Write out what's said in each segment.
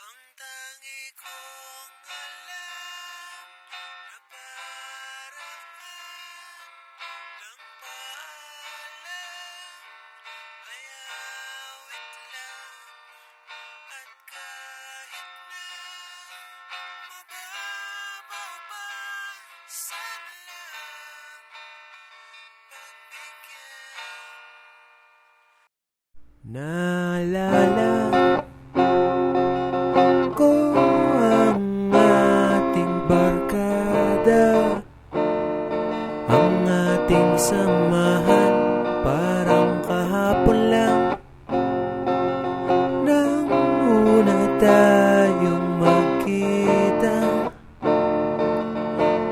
Ang tangi kong alam na paraan ng paalam ay awit lang at kahit na mababaw pa sana lang pagbigyan. Naalala ko ang ating barkada, ang ating samahan, parang kahapon lang nang una tayong magkita.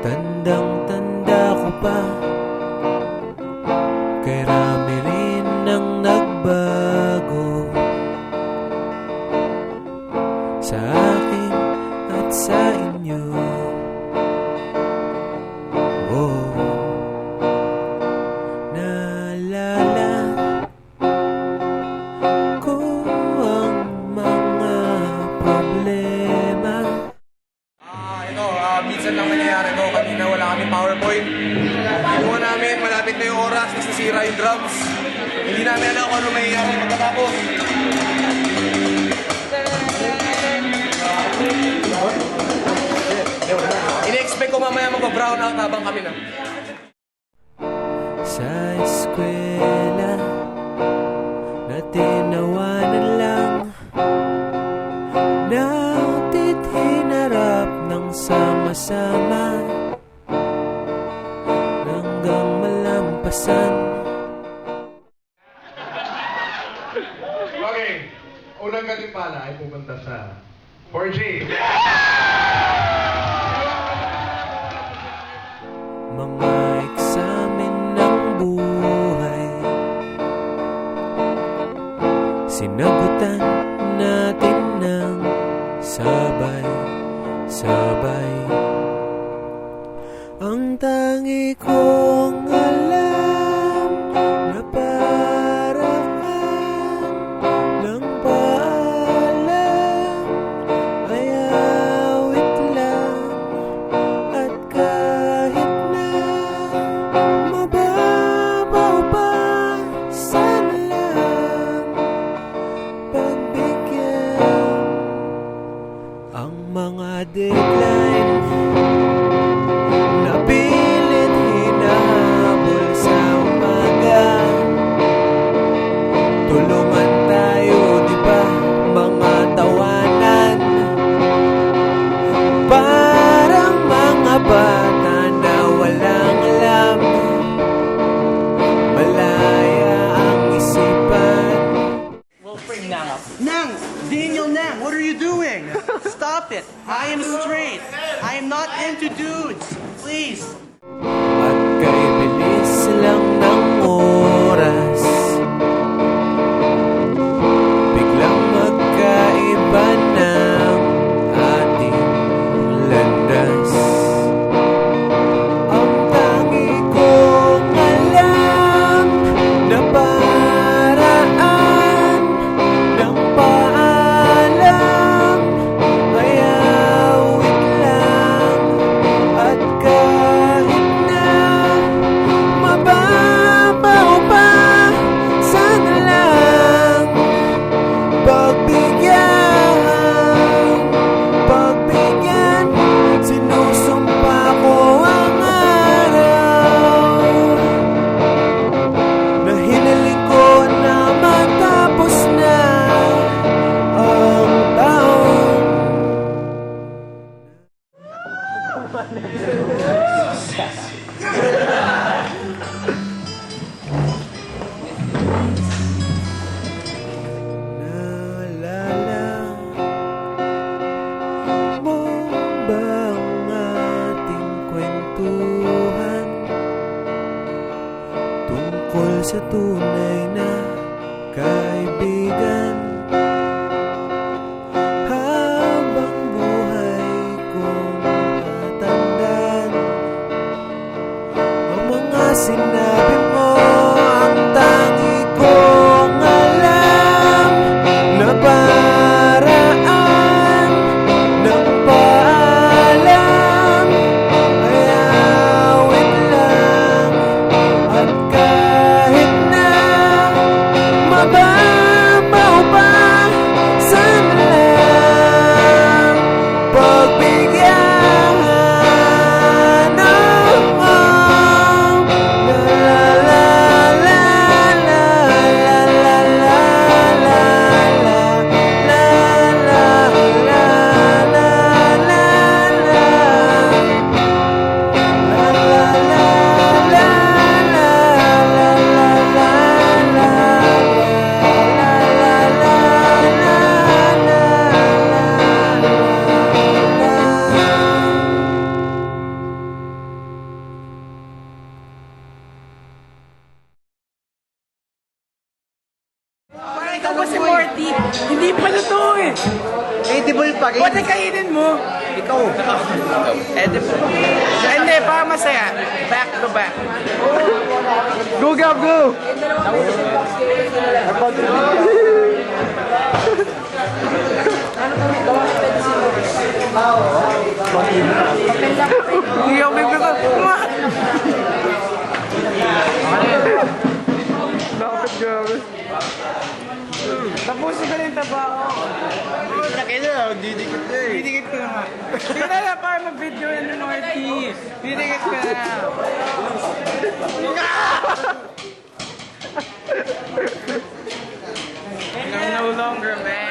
Tandang-tanda ko pa, kay rami rin ang nagbago sa akin at sa inyo. Oh, naalala ko ang mga problema. Minsan lang nangyayari to. Kanina wala kami PowerPoint. Ikuha namin, malapit na yung oras, nasisira yung drums. Hindi namin alam kung ano mangyayari pagkatapos. Ine-expect ko mamaya magpa-brown out habang kami na. Sa eskwela na tinawanan lang, natit hinarap ng sama-sama hanggang malampasan. Okay, unang katimpala ay pupunta sa 4G. Mga eksamen ng buhay, sinagutan natin ng sabay-sabay. Ang tangi kong alam na paraan ng paalam ay awit lang at kahit na mababaw pa sana lang pagbigyan. Ang mga deadline na pilit hinahabol sa umaga, tulungan tayo, di ba, mga tawanan, parang mga bata na walang alam, malaya ang isipan. Nang! Daniel Nang, what are you doing? Stop it! I am straight! I am not into dudes! Please! At kay bilis lang ng oras, biglang magkaiba ng ating landas. Ang tangi kong alam na paraan ng paalam ay awit lang at kahit na ba? Mau ba? Sana lang pagbigyan. Oh, oh. La la la la la la la la la la la la la la la. Parang ikaw ba si Morty? Hindi pala to eh. Edible pa rin. Ba't kainin mo? Ikaw. Edible. Hindi, para masaya. Back to back. Go, Gab, go! Hindi ako bibigyan. Dapat gabi. Tapusin ko na yung taba ko. Laki na, didikit na eh. Didikit ko na nga. Sige na lang para mag-video yan ni Morty. Didikit ko na. I'm no longer man.